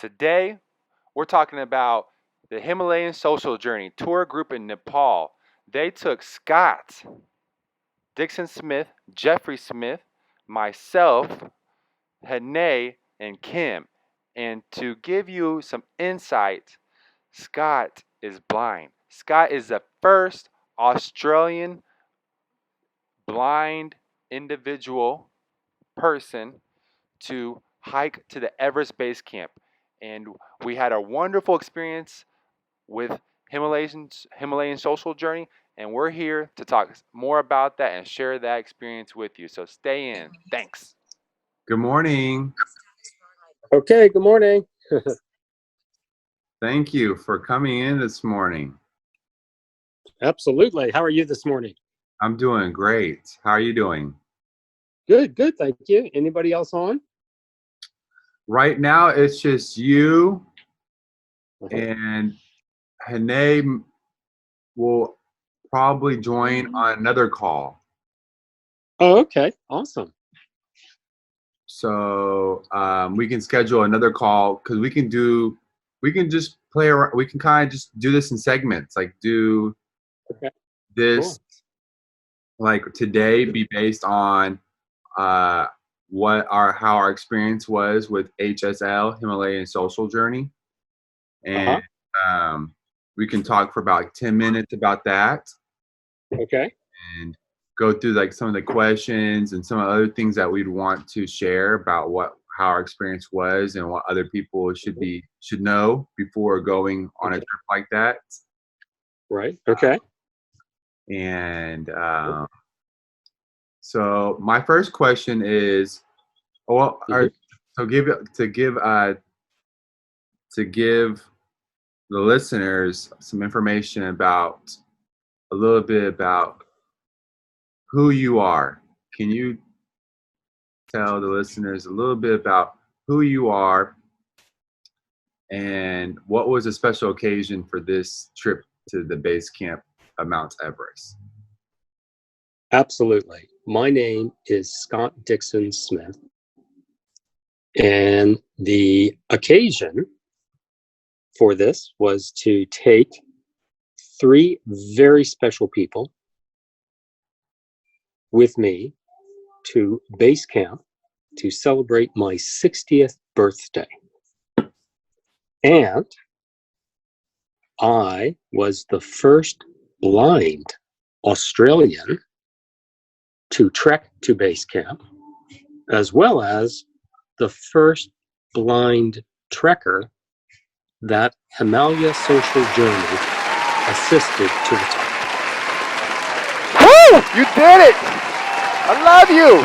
Today, we're talking about the Himalayan Social Journey tour group in Nepal. They took Scott, Dixon Smith, Geoffrey Smith, myself, Hanae, and Kim. And to give you some insight, Scott is blind. Scott is the first Australian blind individual person to hike to the Everest base camp. And we had a wonderful experience with Himalayan Social Journey, and we're here to talk more about that and share that experience with you. So stay in. Thanks. Good morning. Okay, good morning. Thank you for coming in this morning. Absolutely. How are you this morning? I'm doing great. How are you doing? Good, good. Thank you. Anybody else on? Right now, it's just you and Hanae will probably join on another call. Oh, okay. Awesome. So we can schedule another call because we can just play around. We can kind of just do this in segments, like do this, Cool. like today be based on how our experience was with HSL, Himalayan Social Journey, and we can talk for about 10 minutes about that. Okay. And go through like some of the questions and some of the other things that we'd want to share about how our experience was and what other people should know before going on a trip like that. Right. Okay. And so my first question is, to give the listeners some information about a little bit about who you are. Can you tell the listeners a little bit about who you are and what was a special occasion for this trip to the base camp of Mount Everest? Absolutely. My name is Scott Dixon Smith, and the occasion for this was to take 3 very special people with me to base camp to celebrate my 60th birthday. And I was the first blind Australian to trek to base camp, as well as the first blind trekker that Himalayan Social Journey assisted to the top. Woo! You did it! I love you!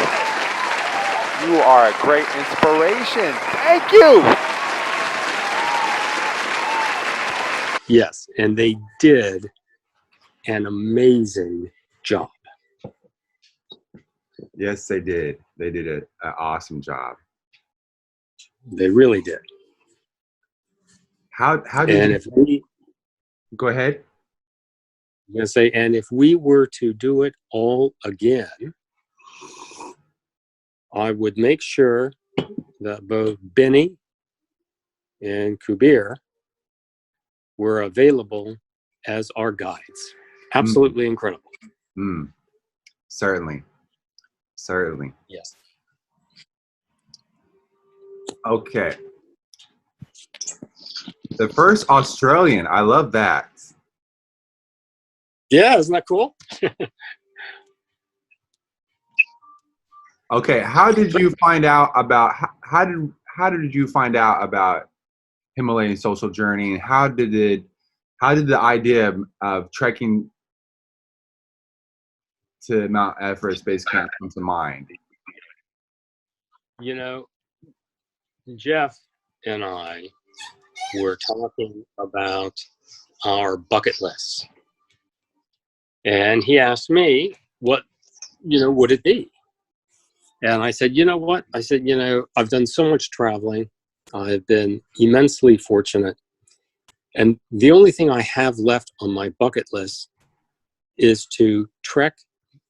You are a great inspiration. Thank you! Yes, and they did an amazing job. Yes, they did. They did an awesome job. They really did. How did go ahead? I'm going to say, and if we were to do it all again, I would make sure that both Benny and Kubir were available as our guides. Absolutely incredible. Certainly. Yes. Okay. The first Australian. I love that. Yeah, isn't that cool? Okay, how did you find out about how did you find out about Himalayan Social Journey, and how did the idea of trekking to Mount Everest base camp come to mind? You know, Jeff and I were talking about our bucket list, and he asked me what would it be. And I said, you know what? I said, I've done so much traveling. I've been immensely fortunate. And the only thing I have left on my bucket list is to trek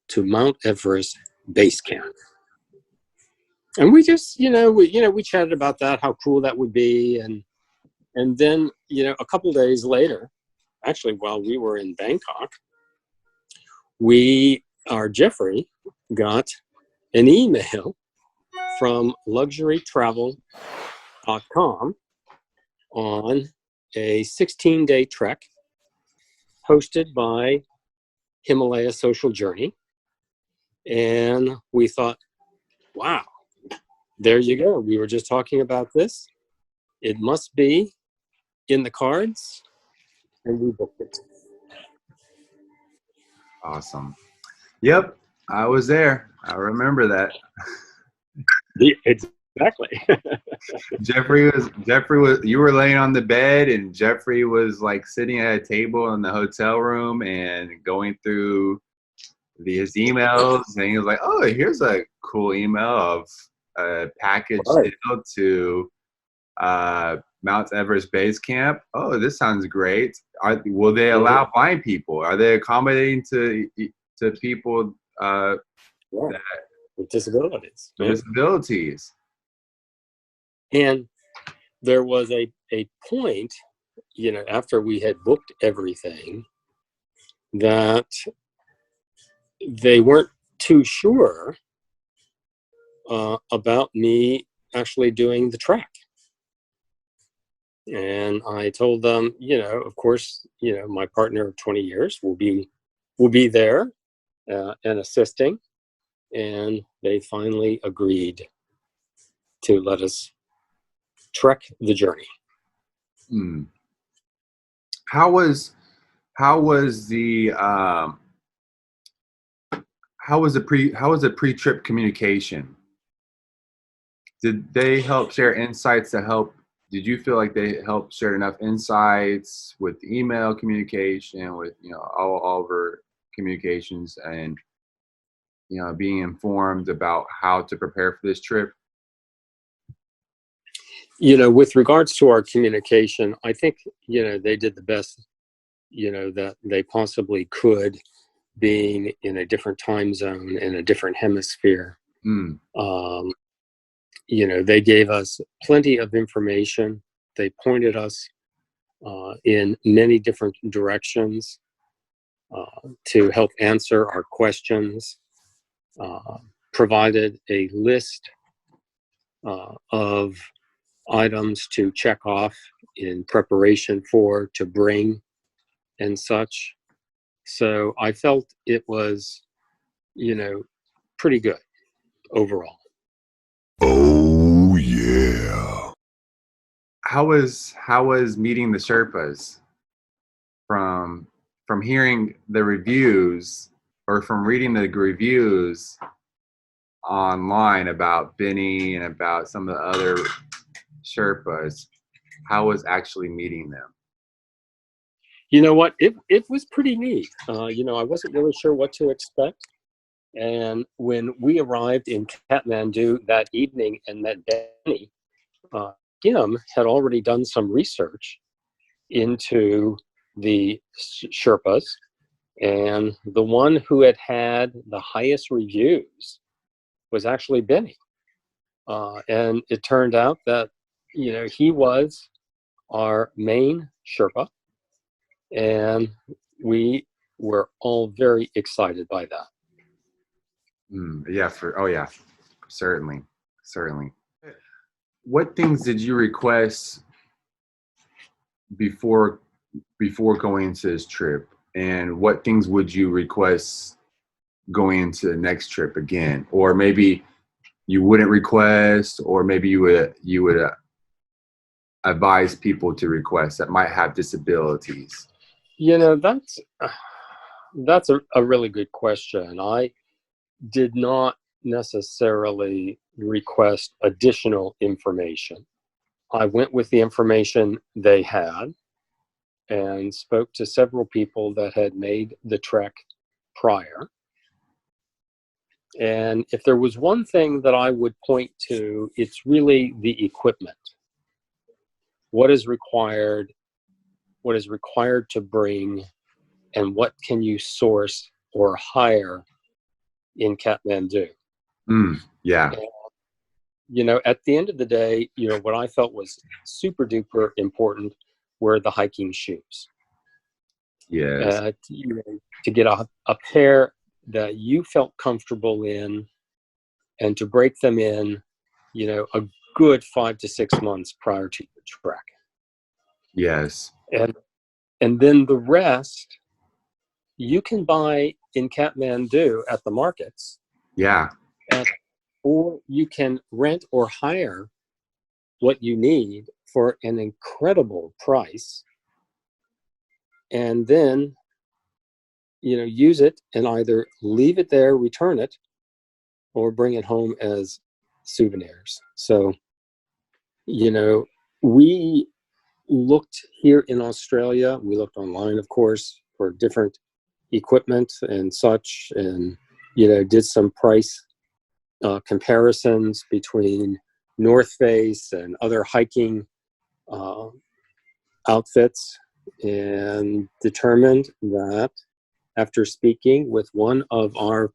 to Mount Everest base camp. And we just, we chatted about that, how cool that would be. And And then, a couple days later, actually, while we were in Bangkok, our Geoffrey got an email from luxurytravel.com on a 16-day trek hosted by Himalayan Social Journey. And we thought, wow, there you go. We were just talking about this. It must be in the cards. And we booked it. Awesome. Yep, I was there. I remember that. Exactly. Geoffrey was you were laying on the bed and Geoffrey was like sitting at a table in the hotel room and going through his emails, and he was like, oh, here's a cool email of a package deal to Mount Everest Base Camp. Oh, this sounds great. Will they allow blind people? Are they accommodating to people with disabilities? Disabilities. And there was a point, after we had booked everything, that they weren't too sure about me actually doing the trek. And I told them, of course, my partner of 20 years will be there and assisting. And they finally agreed to let us trek the journey. How was the pre-trip communication? Did they help share insights to help? Did you feel like they helped share enough insights with email communication, with all of our communications, and being informed about how to prepare for this trip? With regards to our communication, I think they did the best that they possibly could, being in a different time zone, in a different hemisphere. They gave us plenty of information. They pointed us in many different directions to help answer our questions, provided a list of items to check off in preparation to bring and such. So I felt it was, pretty good overall. Oh yeah. How was meeting the Sherpas? From hearing the reviews or from reading the reviews online about Benny and about some of the other Sherpas, how was actually meeting them? You know what? It was pretty neat. I wasn't really sure what to expect. And when we arrived in Kathmandu that evening and met Benny, Kim had already done some research into the Sherpas, and the one who had the highest reviews was actually Benny. And it turned out that, he was our main Sherpa, and we were all very excited by that. Yeah, certainly. What things did you request before going into this trip, and what things would you request going into the next trip again? Or maybe you wouldn't request, or maybe you would advise people to request that might have disabilities? That's a really good question. I did not necessarily request additional information. I went with the information they had and spoke to several people that had made the trek prior. And if there was one thing that I would point to, it's really the equipment. What is required to bring, and what can you source or hire in Kathmandu? Yeah. at the end of the day, what I felt was super duper important were the hiking shoes. Yes. To get a pair that you felt comfortable in, and to break them in, a good 5 to 6 months prior to your trek. Yes. And then the rest you can buy in Kathmandu at the markets. Yeah. Or you can rent or hire what you need for an incredible price, and then use it and either leave it there, return it, or bring it home as souvenirs. So we looked here in Australia, we looked online, of course, for different equipment and such, and did some price comparisons between North Face and other hiking outfits, and determined that after speaking with one of our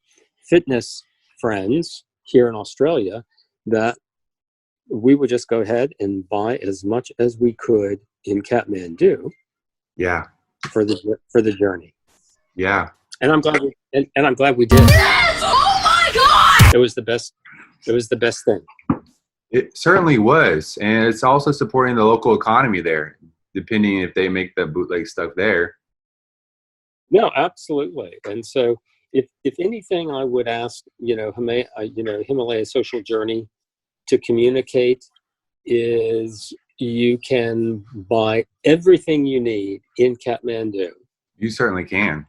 fitness friends here in Australia, that we would just go ahead and buy as much as we could in Kathmandu. Yeah. For the journey. Yeah. And I'm glad we did. Yes! Oh my God! It was the best thing. It certainly was. And it's also supporting the local economy there, depending if they make the bootleg stuff there. No, absolutely. And so if anything, I would ask, Himalayan Social Journey to communicate is you can buy everything you need in Kathmandu. You certainly can.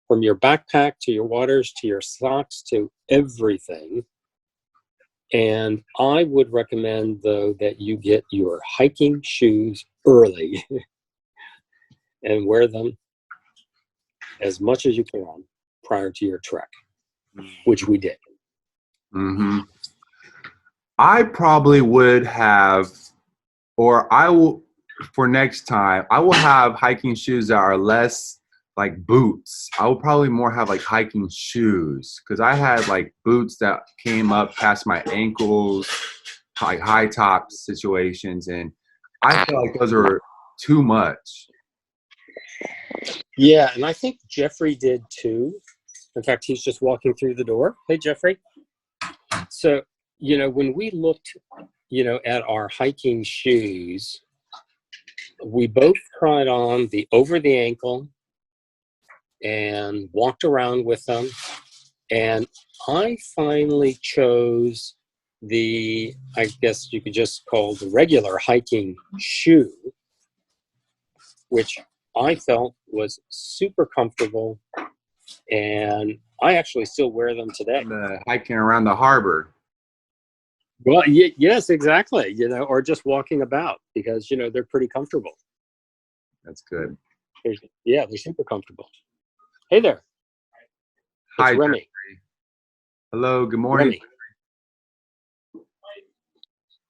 From your backpack to your waters to your socks to everything. And I would recommend, though, that you get your hiking shoes early and wear them as much as you can prior to your trek, which we did. Mm-hmm. I probably would have, or I will, for next time, I will have hiking shoes that are less like boots. I will probably more have like hiking shoes, because I had like boots that came up past my ankles, like high top situations, and I feel like those are too much. Yeah, and I think Geoffrey did too. In fact, he's just walking through the door. Hey, Geoffrey. So, when we looked, at our hiking shoes, we both tried on the over the ankle and walked around with them. And I finally chose I guess you could just call the regular hiking shoe, which I felt was super comfortable. And I actually still wear them today. Hiking around the harbor. Well, yes, exactly. Or just walking about, because, they're pretty comfortable. That's good. They're super comfortable. Hey there. Hi, it's Remy. Geoffrey. Hello, good morning. Remy.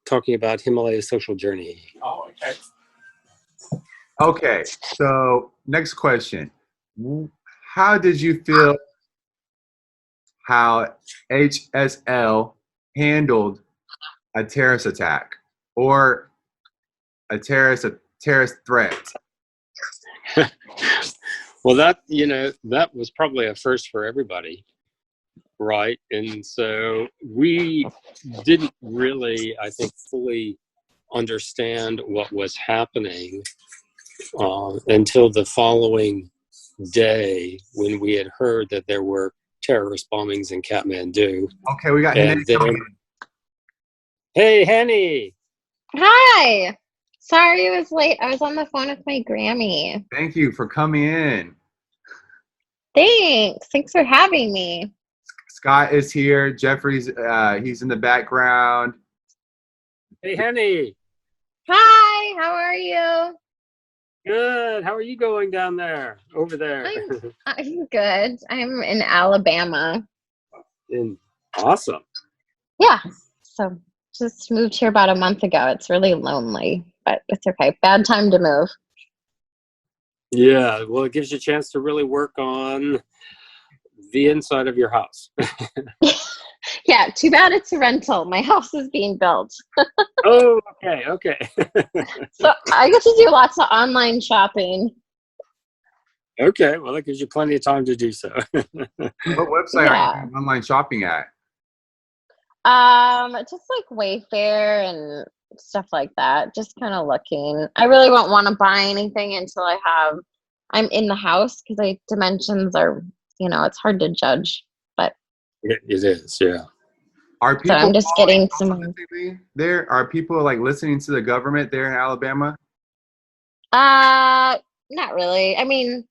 Talking about Himalayan Social Journey. Oh, okay. Okay, so next question. How did you feel how HSL handled a terrorist attack or a terrorist threat? Well, that was probably a first for everybody, right? And so we didn't really, I think, fully understand what was happening until the following day, when we had heard that there were terrorist bombings in Kathmandu. Okay, we got Hanae coming in. Hey, Hanae. Hi. Sorry it was late. I was on the phone with my Grammy. Thank you for coming in. Thanks for having me. Scott is here. Geoffrey's he's in the background. Hey, Hanae. Hi, how are you? Good. How are you going down there? Over there? I'm good. I'm in Alabama. Awesome. Yeah. So just moved here about a month ago. It's really lonely, but it's okay. Bad time to move. Yeah. Well, it gives you a chance to really work on the inside of your house. Yeah, too bad it's a rental. My house is being built. Oh, okay. So I get to do lots of online shopping. Okay, well, that gives you plenty of time to do so. What website are you Yeah. doing online shopping at? Just like Wayfair and stuff like that. Just kind of looking. I really won't want to buy anything until I'm in the house because dimensions are, it's hard to judge. But It is, yeah. Are so people I'm just following getting some. politically there? Are people like listening to the government there in Alabama? Not really. I mean,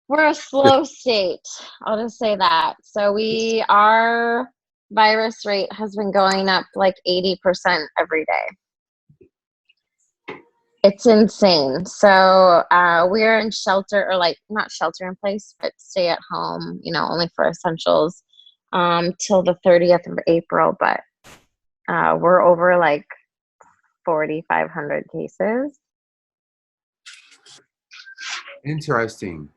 we're a slow state. I'll just say that. So our virus rate has been going up like 80% every day. It's insane. So we're in shelter, or like not shelter in place, but stay at home, only for essentials, till the 30th of April. But we're over like 4,500 cases. Interesting.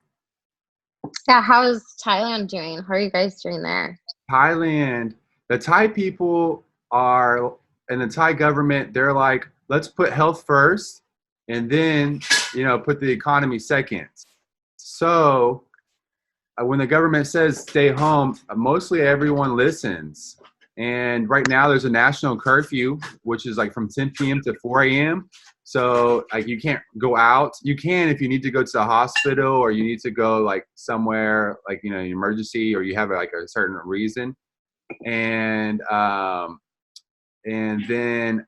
Yeah, how's Thailand doing? How are you guys doing there? Thailand, the Thai people are, and the Thai government, they're like, let's put health first and then, put the economy second. So when the government says stay home, mostly everyone listens. And right now there's a national curfew, which is like from 10 p.m. to 4 a.m. So like you can't go out. You can if you need to go to the hospital or you need to go like somewhere like, an emergency or you have like a certain reason. And then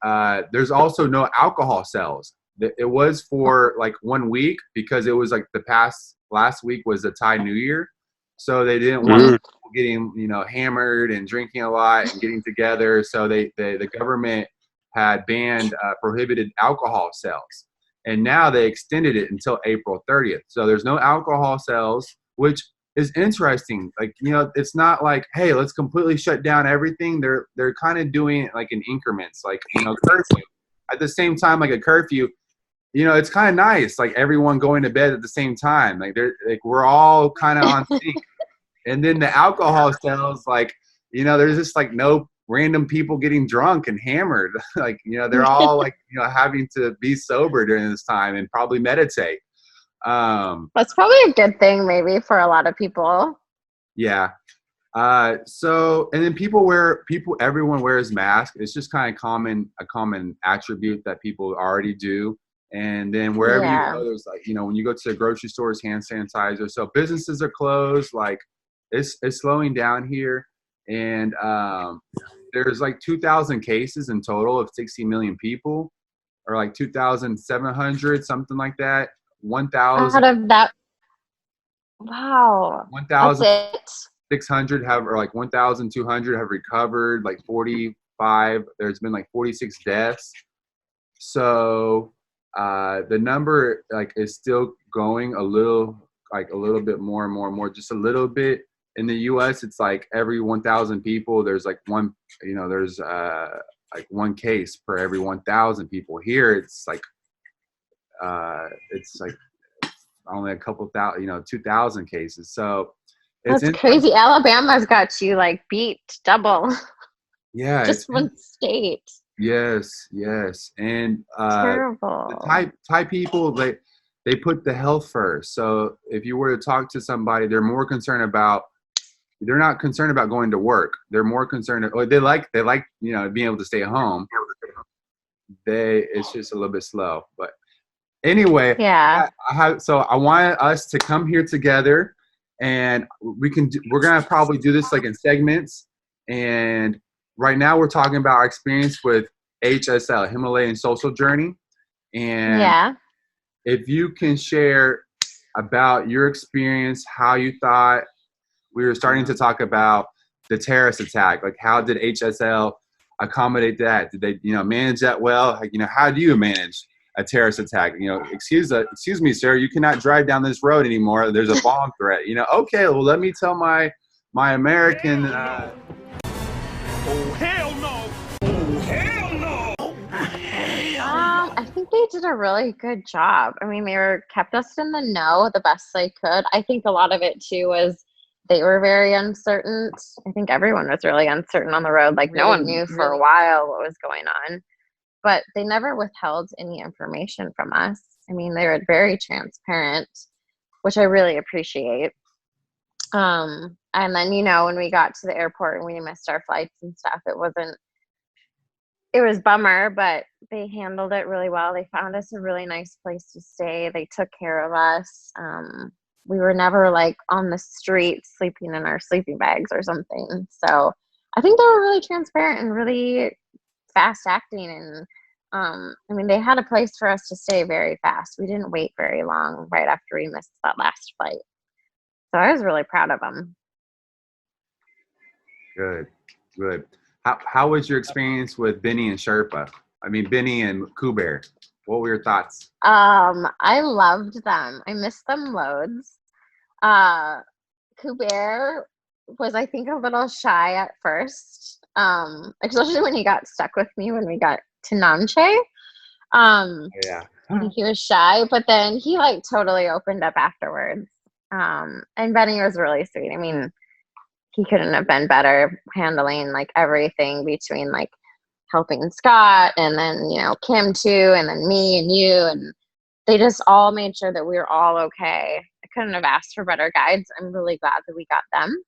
there's also no alcohol sales. It was for like 1 week because it was like last week was the Thai New Year. So they didn't want people getting, hammered and drinking a lot and getting together. So the government had prohibited alcohol sales. And now they extended it until April 30th. So there's no alcohol sales, which is interesting. Like, it's not like, hey, let's completely shut down everything. They're kind of doing it like in increments, like, curfew. At the same time, like a curfew, it's kind of nice, like everyone going to bed at the same time. Like we're all kind of on sync. And then the alcohol sales, like, there's just like no random people getting drunk and hammered. Like, they're all like, having to be sober during this time and probably meditate. That's probably a good thing maybe for a lot of people. Yeah. So, and then everyone wears masks. It's just kind of a common attribute that people already do. And then wherever you go, there's like, when you go to the grocery stores, hand sanitizer. So businesses are closed. Like it's slowing down here. And there's like 2,000 cases in total of 60 million people, or like 2,700, something like that. 1,000. Out of that, wow. 1,600 or like 1,200 have recovered, like 45. There's been like 46 deaths. So the number like is still going a little bit more and more and more, just a little bit. In the US, it's like every 1,000 people, there's like one, there's like one case per every 1,000 people. Here, it's like only a couple thousand, 2,000 cases. So that's crazy. Alabama's got you like beat double. Yeah. Just one state. Yes. And terrible. The Thai people, they put the health first. So if you were to talk to somebody, they're not concerned about going to work. They're more concerned, they like being able to stay at home. It's just a little bit slow. But anyway, yeah. So I wanted us to come here together, and we're gonna probably do this like in segments. And right now we're talking about our experience with HSL, Himalayan Social Journey. And if you can share about your experience, how you thought. We were starting to talk about the terrorist attack. Like, how did HSL accommodate that? Did they, manage that well? Like, how do you manage a terrorist attack? Excuse me, sir, you cannot drive down this road anymore. There's a bomb threat. Okay, well, let me tell my American. Oh hell no! Oh hell no! I think they did a really good job. I mean, kept us in the know the best they could. I think a lot of it too was they were very uncertain. I think everyone was really uncertain on the road. Like no one knew for a while what was going on, but they never withheld any information from us. I mean, they were very transparent, which I really appreciate. And then, you know, when we got to the airport and we missed our flights and stuff, it was bummer, but they handled it really well. They found us a really nice place to stay. They took care of us. We were never like on the street sleeping in our sleeping bags or something. So I think they were really transparent and really fast acting. And I mean, they had a place for us to stay very fast. We didn't wait very long right after we missed that last flight. So I was really proud of them. Good, good. How was your experience with Benny and Sherpa? I mean, Benny and Kuber. What were your thoughts? I loved them. I missed them loads. Kuber was, I think, a little shy at first, especially when he got stuck with me when we got to Namche. Yeah. I think he was shy, but then he like totally opened up afterwards. And Benny was really sweet. I mean, he couldn't have been better handling like everything between like helping Scott and then, you know, Kim too, and then me and you, and they just all made sure that we were all okay. I couldn't have asked for better guides. I'm really glad that we got them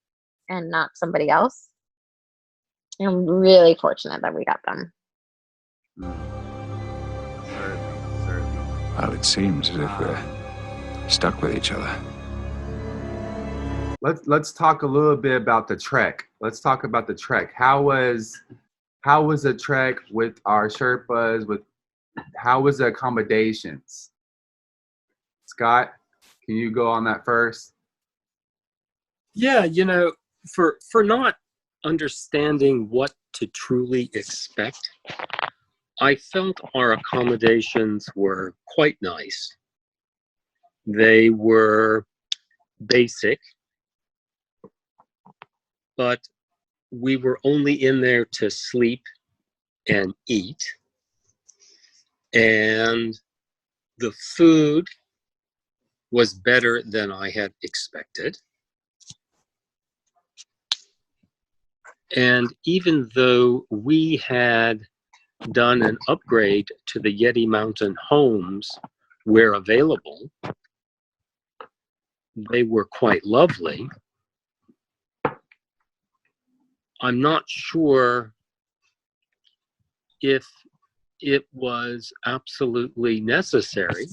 and not somebody else. I'm really fortunate that we got them. Certainly. Well, it seems as if we're stuck with each other. Let's talk a little bit about the trek. Let's talk about the trek. How was the trek with our Sherpas? How was the accommodations? Scott, can you go on that first? Yeah, you know, for not understanding what to truly expect, I felt our accommodations were quite nice. They were basic, but we were only in there to sleep and eat. And the food was better than I had expected. And even though we had done an upgrade to the Yeti Mountain homes where available, they were quite lovely. I'm not sure if it was absolutely necessary,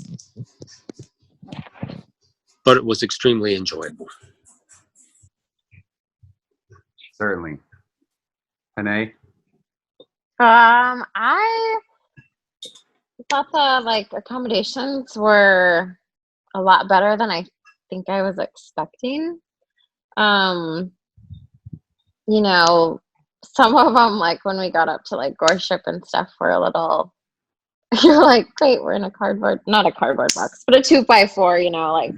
but it was extremely enjoyable. Certainly. Hanae? I thought the like accommodations were a lot better than I think I was expecting. You know, some of them, like when we got up to like Gorship and stuff, were a little, you're like, wait, we're in a not a cardboard box, but a 2x4, you know, like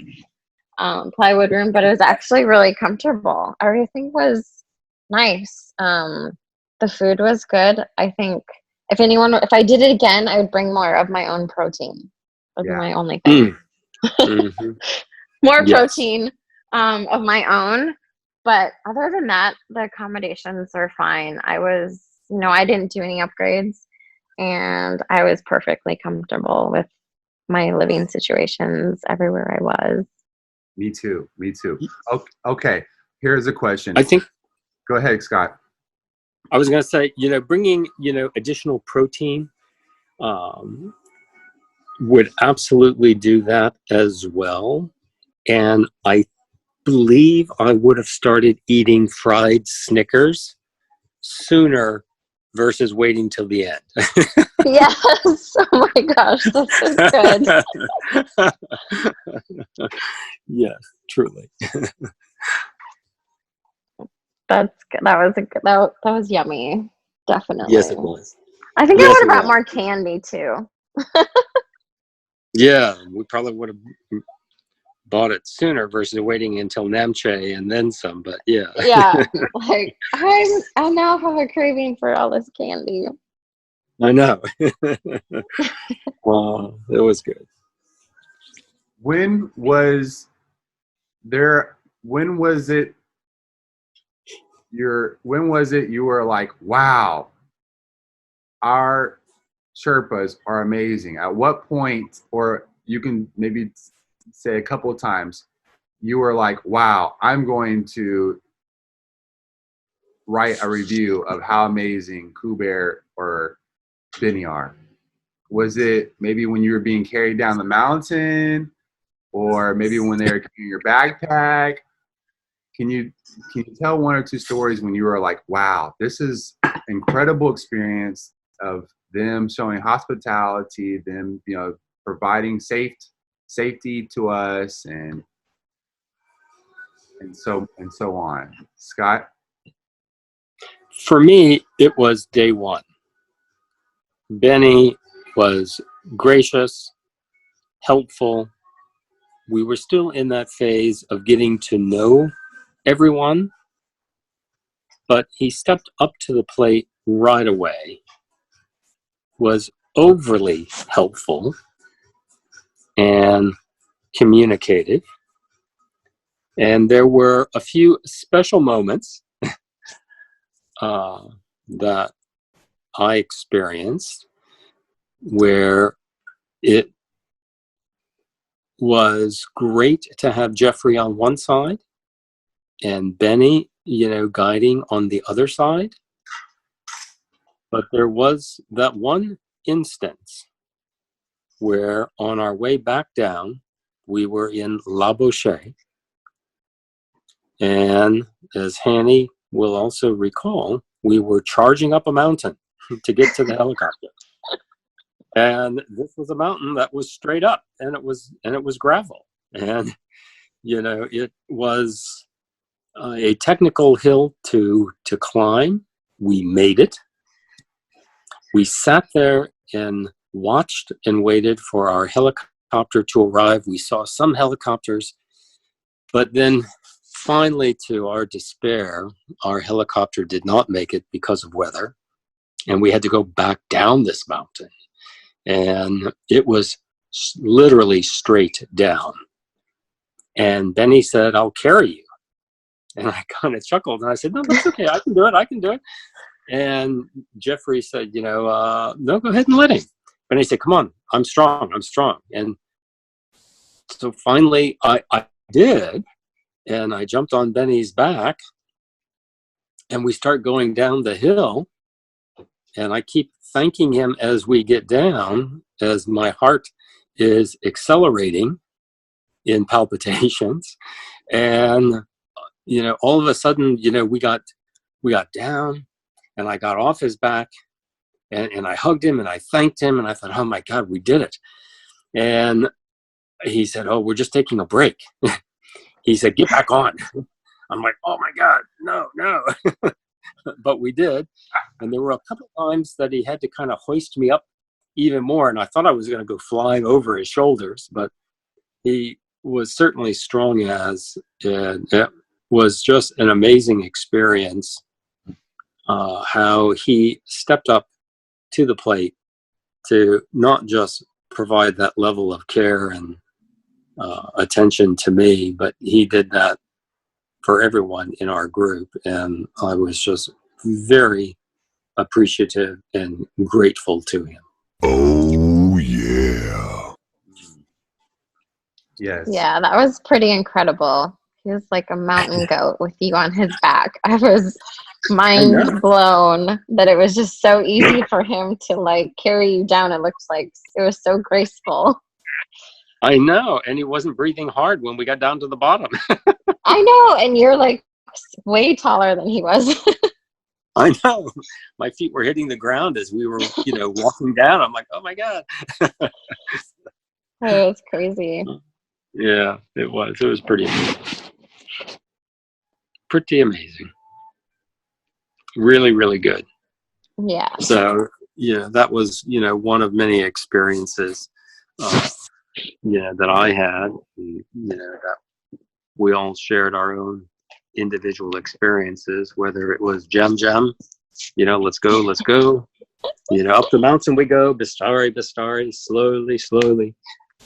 plywood room, but it was actually really comfortable. Everything was nice. The food was good. I think if I did it again, I would bring more of my own protein. That's my only thing. Mm-hmm. More protein of my own. But other than that, the accommodations are fine. I didn't do any upgrades, and I was perfectly comfortable with my living situations everywhere I was. Me too. Okay. Here's a question. I think. Go ahead, Scott. I was going to say, you know, bringing, you know, additional protein would absolutely do that as well. And I believe I would have started eating fried Snickers sooner versus waiting till the end. Yes. Oh my gosh, that's so good. Yes, truly. That's good. That was yummy. Definitely. Yes, it was. I think I would have brought more candy too. Yeah, we probably would have bought it sooner versus waiting until Namche and then some. But yeah. Yeah, like I now have a craving for all this candy. I know. Wow, it was good. When was it when was it you were like, wow, our Sherpas are amazing? At what point, or you can maybe say a couple of times, you were like, wow, I'm going to write a review of how amazing Kuber or Benny are? Was it maybe when you were being carried down the mountain, or maybe when they were carrying your backpack? Can you tell one or two stories when you were like, wow, this is incredible experience of them showing hospitality, them, providing safety to us, and so on. Scott? For me, it was day one. Benny was gracious, helpful. We were still in that phase of getting to know everyone, but he stepped up to the plate right away, was overly helpful and communicative. And there were a few special moments that I experienced where it was great to have Geoffrey on one side and Benny, guiding on the other side. But there was that one instance where on our way back down, we were in La Bouche. And as Hanae will also recall, we were charging up a mountain to get to the helicopter. And this was a mountain that was straight up, and it was gravel. And, it was a technical hill to climb. We made it. We sat there and watched and waited for our helicopter to arrive. We saw some helicopters, but then finally, to our despair, our helicopter did not make it because of weather, and we had to go back down this mountain. And it was literally straight down. And Benny said, "I'll carry you." And I kind of chuckled, and I said, "No, that's okay. I can do it. And Geoffrey said, "No, go ahead and let him." Benny said, "Come on, I'm strong. And so finally I did. And I jumped on Benny's back, and we start going down the hill. And I keep thanking him as we get down, as my heart is accelerating in palpitations. And, all of a sudden, we got down, and I got off his back, and I hugged him, and I thanked him, and I thought, oh my God, we did it. And he said, "Oh, we're just taking a break." He said, "Get back on." I'm like, oh my God, no. But we did. And there were a couple of times that he had to kind of hoist me up even more. And I thought I was going to go flying over his shoulders, but he was certainly strong as, and it was just an amazing experience, how he stepped up to the plate to not just provide that level of care and attention to me, but he did that for everyone in our group. And I was just very appreciative and grateful to him. Oh, yeah. Yes. Yeah, that was pretty incredible. He was like a mountain goat with you on his back. I was mind blown that it was just so easy for him to carry you down. It looks like it was so graceful. I know, and he wasn't breathing hard when we got down to the bottom. I know, and you're way taller than he was. I know. My feet were hitting the ground as we were, walking down. I'm like, oh my God. It was crazy. Yeah, it was. It was pretty amazing. Pretty amazing. Really, really good. Yeah. So, that was, one of many experiences, that I had, and, that we all shared our own individual experiences, whether it was Jem, let's go, up the mountain we go, Bistari, slowly.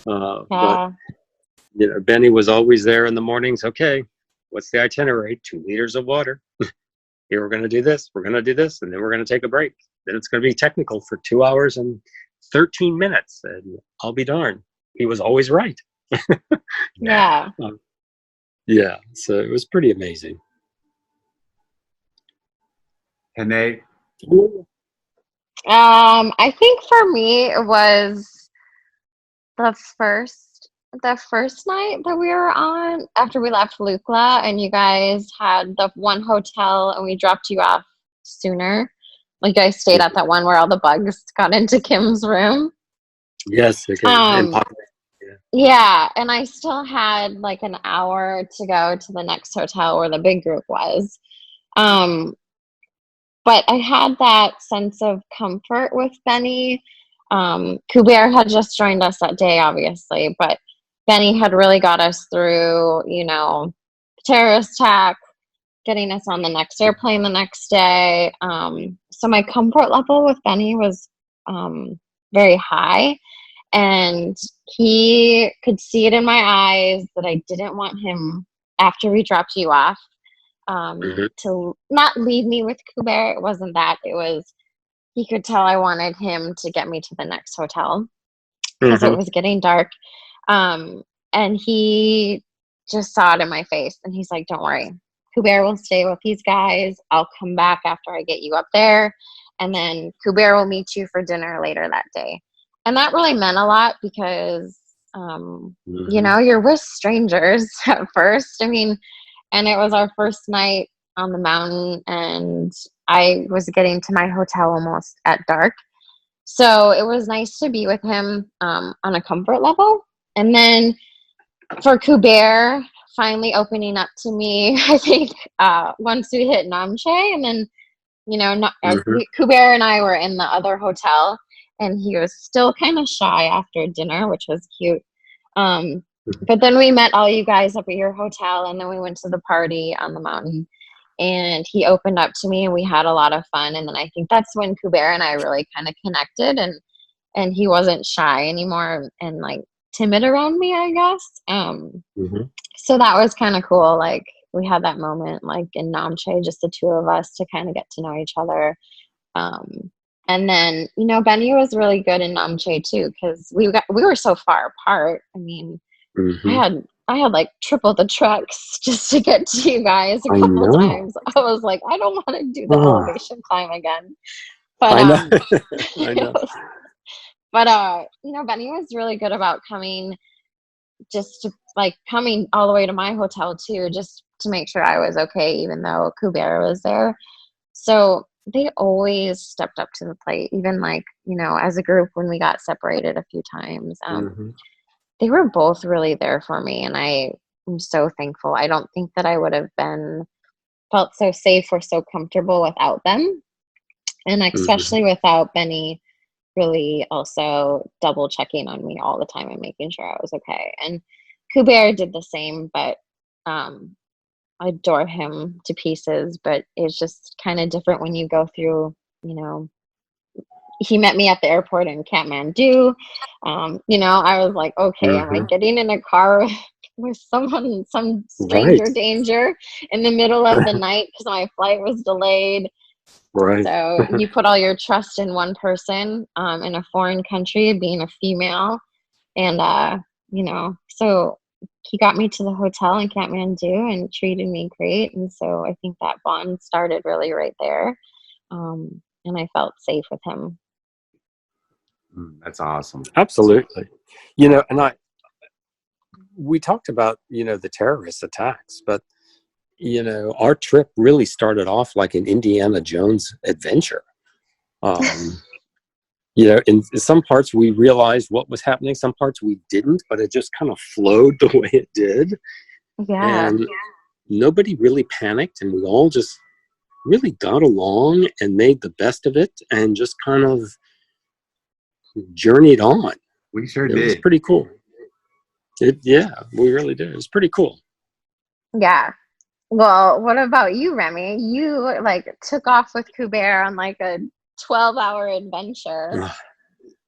But, Benny was always there in the mornings. Okay, what's the itinerary? 2 liters of water. Here, we're going to do this. We're going to do this. And then we're going to take a break. Then it's going to be technical for 2 hours and 13 minutes. And I'll be darned. He was always right. Yeah. Yeah. So it was pretty amazing. Hanae, I think for me it was the first night that we were on after we left Lukla, and you guys had the one hotel and we dropped you off sooner. Like, you guys stayed at that one where all the bugs got into Kim's room. Yes. Okay. Yeah, and I still had like an hour to go to the next hotel where the big group was. But I had that sense of comfort with Benny. Kuber had just joined us that day, obviously, but Benny had really got us through, terrorist attack, getting us on the next airplane the next day. So my comfort level with Benny was very high, and he could see it in my eyes that I didn't want him, after we dropped you off, to not leave me with Kuber. It wasn't that. It was, he could tell I wanted him to get me to the next hotel because it was getting dark. And he just saw it in my face, and he's like, don't worry, Kuber will stay with these guys. I'll come back after I get you up there, and then Kuber will meet you for dinner later that day. And that really meant a lot because, you're with strangers at first. I mean, and it was our first night on the mountain, and I was getting to my hotel almost at dark. So it was nice to be with him on a comfort level. And then for Kuber finally opening up to me, I think once we hit Namche, and then, Kuber and I were in the other hotel, and he was still kind of shy after dinner, which was cute. But then we met all you guys up at your hotel, and then we went to the party on the mountain, and he opened up to me, and we had a lot of fun. And then I think that's when Kuber and I really kind of connected, and he wasn't shy anymore and like timid around me, I guess. So that was kind of cool. Like, we had that moment like in Namche, just the two of us, to kind of get to know each other. And then, Benny was really good in Namche too, because we were so far apart. I mean, I had like triple the trucks just to get to you guys a couple times. I was like, I don't want to do the elevation climb again. But I know. But Benny was really good about coming all the way to my hotel too, just to make sure I was okay, even though Kuber was there. So they always stepped up to the plate, even as a group when we got separated a few times. They were both really there for me, and I am so thankful. I don't think that I would have felt so safe or so comfortable without them, and especially without Benny really also double checking on me all the time and making sure I was okay. And Kuber did the same, but I adore him to pieces, but it's just kind of different when you go through, he met me at the airport in Kathmandu. I was like, okay, am I getting in a car with some stranger danger in the middle of the night because my flight was delayed? Right. So you put all your trust in one person in a foreign country, being a female. And, so he got me to the hotel in Kathmandu and treated me great. And so I think that bond started really right there. And I felt safe with him. That's awesome. Absolutely. And we talked about, the terrorist attacks, but, our trip really started off like an Indiana Jones adventure. In some parts we realized what was happening, some parts we didn't, but it just kind of flowed the way it did. Yeah. And nobody really panicked, and we all just really got along and made the best of it and just kind of journeyed on. We sure did. It was pretty cool. Yeah, we really did. It was pretty cool. Yeah. Well, what about you, Remy? You took off with Kuber on a 12-hour adventure.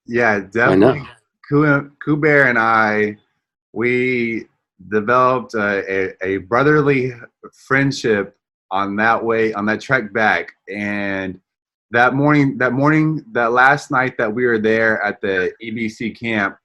Yeah, definitely. Kuber and we developed a brotherly friendship on that trek back. And that last night that we were there at the EBC camp,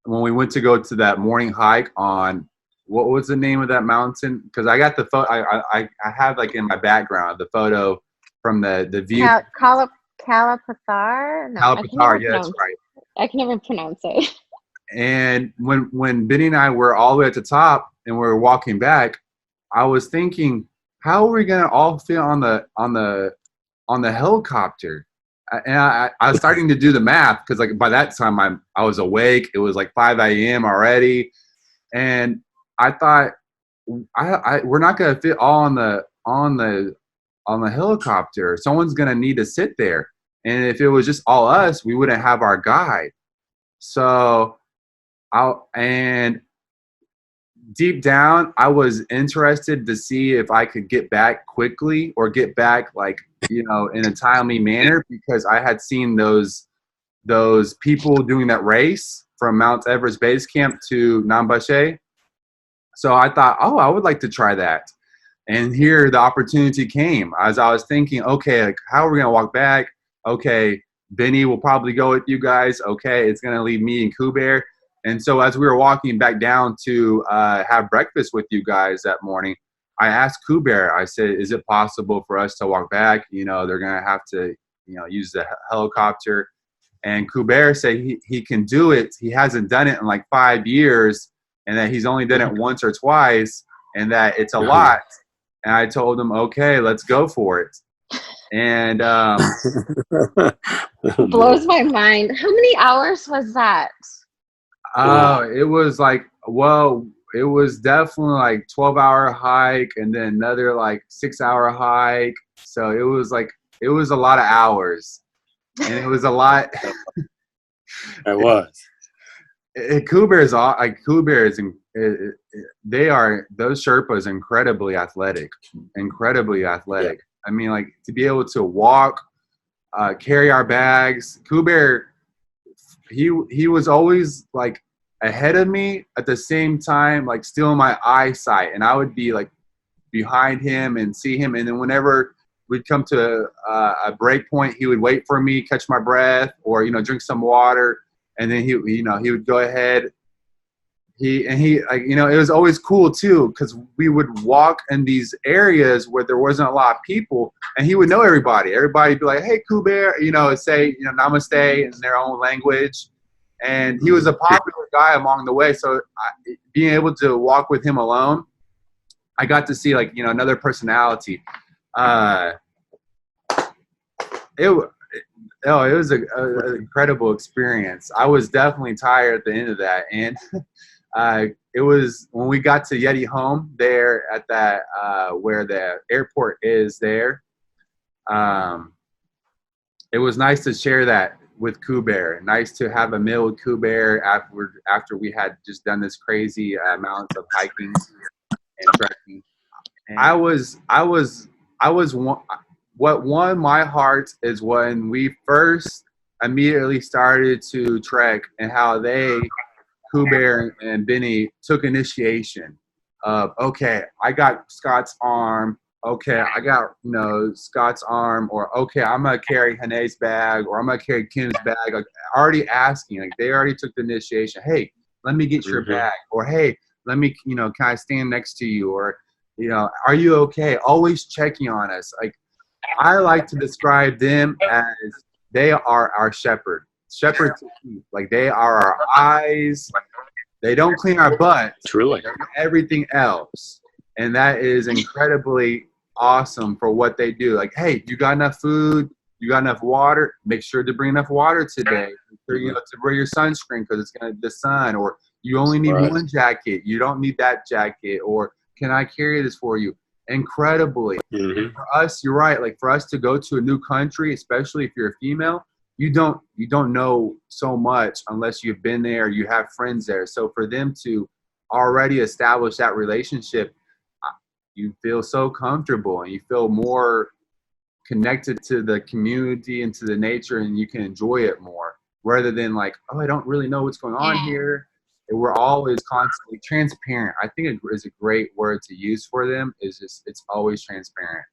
when we went to go to that morning hike on, what was the name of that mountain? Because I got the photo. I have like in my background the photo from the view. Kalapathar? No, Kalapathar, yeah, that's right. I can never pronounce it. And when Benny and I were all the way at the top and we were walking back, I was thinking, how are we gonna all fit on the helicopter? And I was starting to do the math, because like by that time I was awake. It was like 5 a.m. already, and I thought we're not gonna fit all on the helicopter. Someone's gonna need to sit there, and if it was just all us, we wouldn't have our guide. So and deep down, I was interested to see if I could get back quickly, or get back like, in a timely manner, because I had seen those people doing that race from Mount Everest Base Camp to Nambache. So I thought, oh, I would like to try that. And here the opportunity came as I was thinking, okay, like, how are we going to walk back? Okay, Benny will probably go with you guys. Okay, it's going to leave me and Kuber. And so as we were walking back down to have breakfast with you guys that morning, I asked Kuber, I said, is it possible for us to walk back? They're going to have to, use the helicopter. And Kuber said he can do it. He hasn't done it in like 5 years, and that he's only done it once or twice, and that it's a lot. And I told him, okay, let's go for it. And blows my mind. How many hours was that? It was like, it was definitely like 12-hour hike, and then another like 6-hour hike. So it was a lot of hours, and it was a lot. It was. Those Sherpas incredibly athletic. I mean, like, to be able to walk, carry our bags. Kuber, he was always like ahead of me, at the same time like still in my eyesight, and I would be like behind him and see him, and then whenever we'd come to a break point, he would wait for me, catch my breath, or drink some water, and then he would go ahead. It was always cool too, because we would walk in these areas where there wasn't a lot of people, and he would know everybody. Everybody'd be like, "Hey, Kuber," say namaste in their own language, and he was a popular guy along the way. So being able to walk with him alone, I got to see another personality. It was an incredible experience. I was definitely tired at the end of that, and it was when we got to Yeti home there at that where the airport is there. It was nice to share that with Kuber. Nice to have a meal with Kuber after we had just done this crazy amounts of hiking and trekking. And what won my heart is when we first immediately started to trek, and how Kuber and Benny took initiation of, okay, I got Scott's arm. Okay, I got Scott's arm, or okay, I'm gonna carry Hanae's bag, or I'm gonna carry Kim's bag. Like, already asking, they already took the initiation. Hey, let me get your bag, or hey, let me, can I stand next to you, or are you okay? Always checking on us. Like, I like to describe them as they are our shepherd. Shepherds, like, they are our eyes. They don't clean our butts. Truly. Everything else. And that is incredibly awesome for what they do. Like, hey, you got enough food? You got enough water? Make sure to bring enough water today. Make sure, to wear your sunscreen, because it's the sun. Or you only need one jacket. You don't need that jacket. Or can I carry this for you? Incredibly. For us, you're right. Like, for us to go to a new country, especially if you're a female, you don't know so much unless you've been there, you have friends there. So for them to already establish that relationship, you feel so comfortable, and you feel more connected to the community and to the nature, and you can enjoy it more, rather than like, oh, I don't really know what's going on here. we're always constantly transparent. I think it is a great word to use for them. Is just it's always transparent.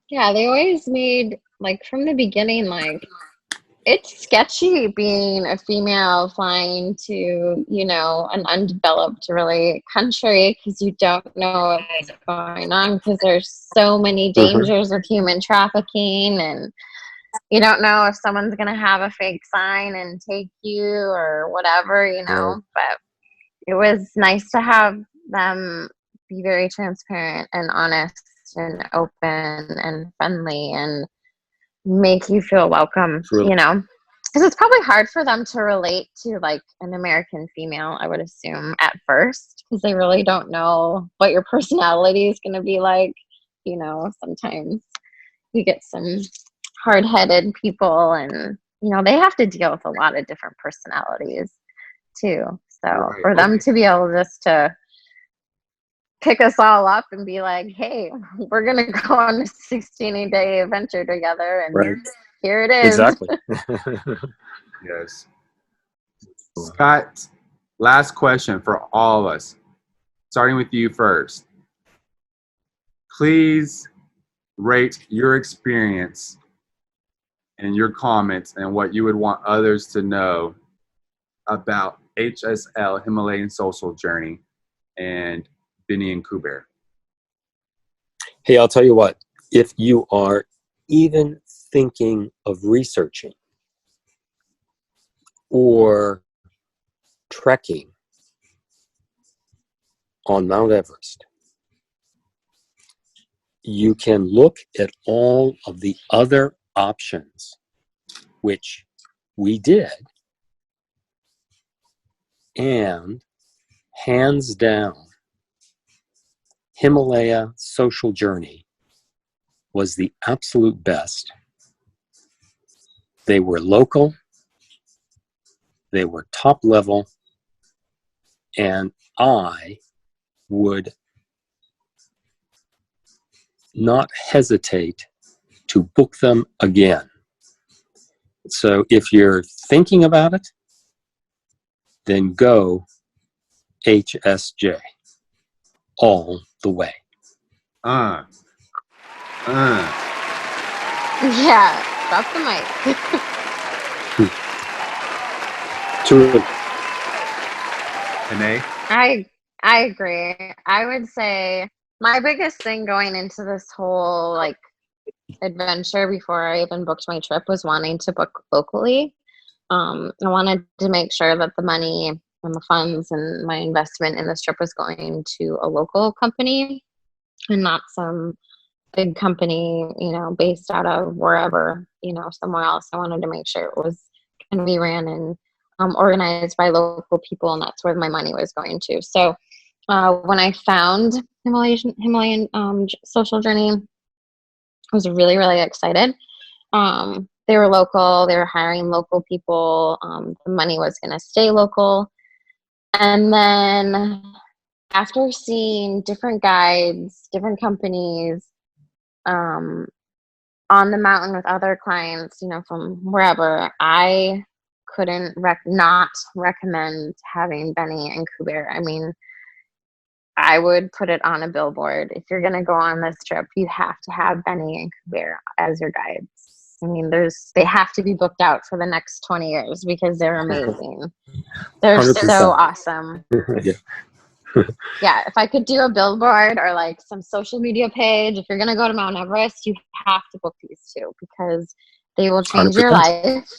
Yeah, they always made, like, from the beginning, like, it's sketchy being a female flying to, you know, an undeveloped really country because you don't know what's going on because there's so many dangers of human trafficking, and you don't know if someone's going to have a fake sign and take you or whatever, you know. But it was nice to have them be very transparent and honest and open and friendly and make you feel welcome, Really? you know, because it's probably hard for them to relate to like an American female, I would assume, at first, because they really don't know what your personality is going to be like. You know, sometimes you get some hard-headed people, and you know, they have to deal with a lot of different personalities too. So Right. for them to be able just to pick us all up and be like, hey, we're going to go on a 16-day adventure together, and Right. here it is. Exactly. Yes. Scott, last question for all of us. Starting with you first. Please rate your experience and your comments and what you would want others to know about HSL, Himalayan Social Journey, and Benny and Kuber. Hey, I'll tell you what, if you are even thinking of researching or trekking on Mount Everest, you can look at all of the other options, which we did, and hands down, Himalaya Social Journey was the absolute best. They were local, they were top level, and I would not hesitate to book them again. So if you're thinking about it, then go HSJ all the way. Yeah, drop the mic. Truly. Hanae? I agree. I would say my biggest thing going into this whole like adventure before I even booked my trip was wanting to book locally. I wanted to make sure that the money and the funds and my investment in this trip was going to a local company and not some big company, you know, based out of wherever, you know, somewhere else. I wanted to make sure it was going to be ran and organized by local people, and that's where my money was going to. So when I found Himalayan Social Journey, I was really, really excited. They were local. They were hiring local people. The money was going to stay local. And then after seeing different guides, different companies, on the mountain with other clients, you know, from wherever, I couldn't not recommend having Benny and Kuber. I mean, I would put it on a billboard. If you're going to go on this trip, you have to have Benny and Kuber as your guides. I mean, they have to be booked out for the next 20 years because they're amazing. They're 100%. so awesome. Yeah. Yeah, if I could do a billboard or like some social media page, if you're going to go to Mount Everest, you have to book these two because they will change your 100%. life.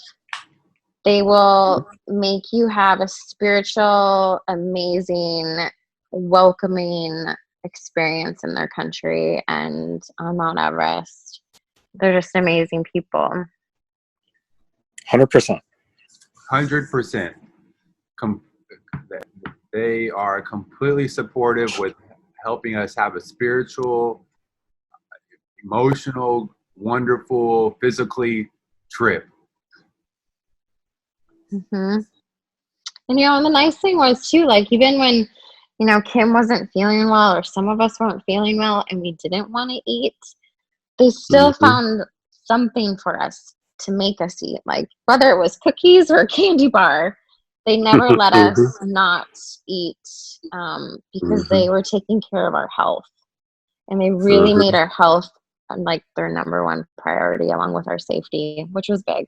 They will make you have a spiritual, amazing, welcoming experience in their country and on Mount Everest. They're just amazing people. 100%. 100%. They are completely supportive with helping us have a spiritual, emotional, wonderful, physically trip. Mm-hmm. And, you know, and the nice thing was, too, like, even when, you know, Kim wasn't feeling well or some of us weren't feeling well and we didn't want to eat, they still found something for us to make us eat. Like, whether it was cookies or a candy bar, They never let us Mhm. not eat because they were taking care of our health. And they really Mhm. made our health like their number one priority along with our safety, which was big.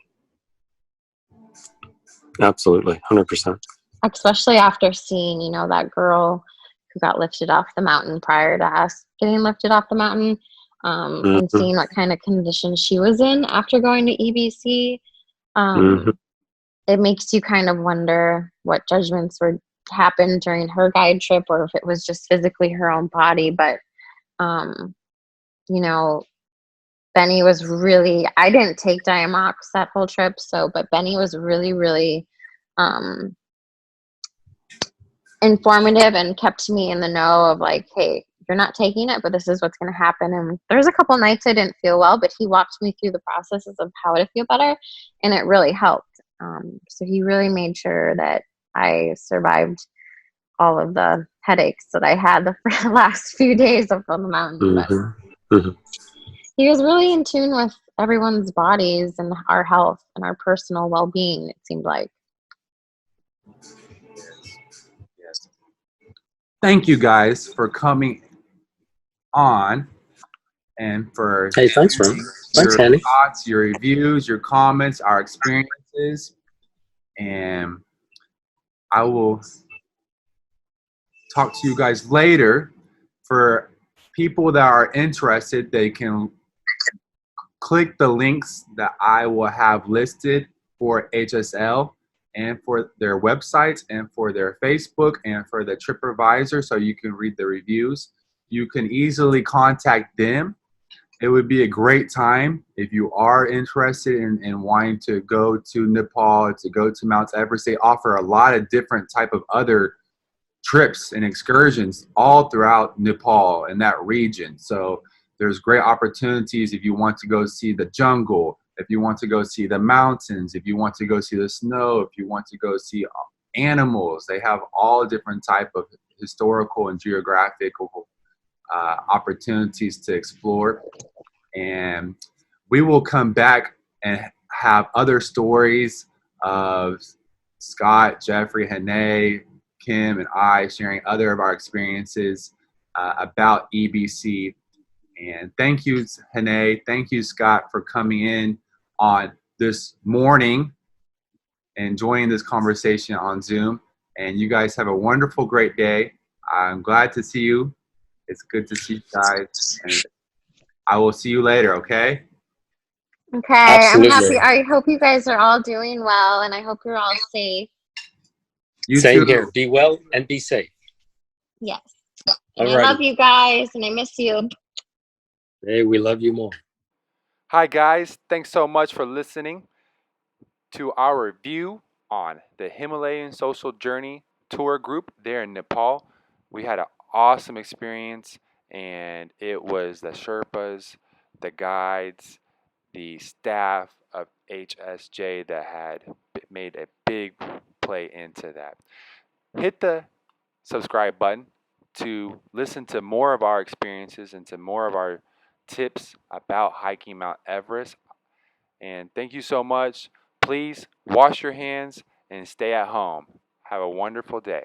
Absolutely, 100%. Especially after seeing, that girl who got lifted off the mountain prior to us getting lifted off the mountain, and seeing what kind of condition she was in after going to EBC. It makes you kind of wonder what judgments were happened during her guide trip, or if it was just physically her own body. But you know, Benny was really, I didn't take Diamox that whole trip, but Benny was really, really informative and kept me in the know of like, hey, you're not taking it, but this is what's going to happen. And there's a couple nights I didn't feel well, but he walked me through the processes of how to feel better, and it really helped. So he really made sure that I survived all of the headaches that I had the last few days up on the mountain. But he was really in tune with everyone's bodies and our health and our personal well-being, it seemed like. Yes. Thank you guys for coming on and for Hey, thanks, man. sharing Thanks, your Hanae. thoughts, your reviews, your comments, our experiences. And I will talk to you guys later. For people that are interested, they can click the links that I will have listed for HSL and for their websites and for their Facebook and for the TripAdvisor, so you can read the reviews. You can easily contact them. It would be a great time if you are interested in wanting to go to Nepal, to go to Mount Everest. They offer a lot of different type of other trips and excursions all throughout Nepal and that region. So there's great opportunities if you want to go see the jungle, if you want to go see the mountains, if you want to go see the snow, if you want to go see animals. They have all different type of historical and geographical opportunities to explore. And we will come back and have other stories of Scott, Geoffrey, Hanae, Kim, and I sharing other of our experiences about EBC. And thank you, Hanae. Thank you, Scott, for coming in on this morning and joining this conversation on Zoom. And you guys have a wonderful, great day. I'm glad to see you. It's good to see you guys. And I will see you later, okay? Okay, Absolutely. I'm happy. I hope you guys are all doing well, and I hope you're all safe. You Same too. here. Be well and be safe. Yes. And Alrighty. I love you guys, and I miss you. Hey, we love you more. Hi, guys. Thanks so much for listening to our review on the Himalayan Social Journey tour group there in Nepal. We had an awesome experience, and it was the Sherpas, the guides, the staff of HSJ that had made a big play into that. Hit the subscribe button to listen to more of our experiences and to more of our tips about hiking Mount Everest. And thank you so much. Please wash your hands and stay at home. Have a wonderful day.